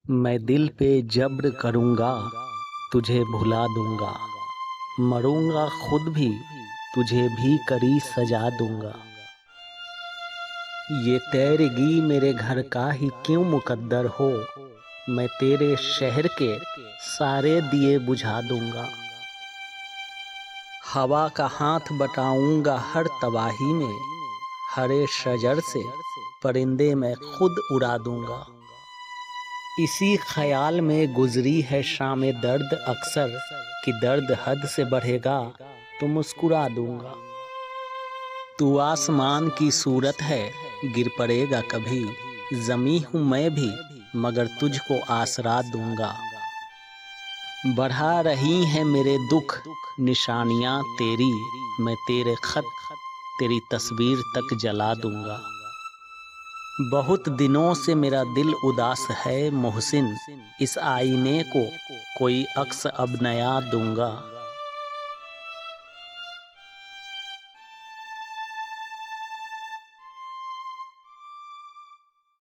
मैं दिल पे जब्र करूँगा, तुझे भुला दूँगा। मरूँगा खुद भी, तुझे भी करी सजा दूँगा। ये तेरगी मेरे घर का ही क्यों मुकद्दर हो, मैं तेरे शहर के सारे दिए बुझा दूँगा। हवा का हाथ बटाऊँगा हर तबाही में, हरे शजर से परिंदे मैं खुद उड़ा दूँगा। इसी ख्याल में गुजरी है शाम दर्द अक्सर, कि दर्द हद से बढ़ेगा तो मुस्कुरा दूंगा। तू आसमान की सूरत है, गिर पड़ेगा कभी, जमी हूँ मैं भी मगर तुझको आसरा दूंगा। बढ़ा रही हैं मेरे दुख निशानियाँ तेरी, मैं तेरे खत तेरी तस्वीर तक जला दूंगा। बहुत दिनों से मेरा दिल उदास है मोहसिन, इस आईने को कोई अक्स अब नया दूंगा।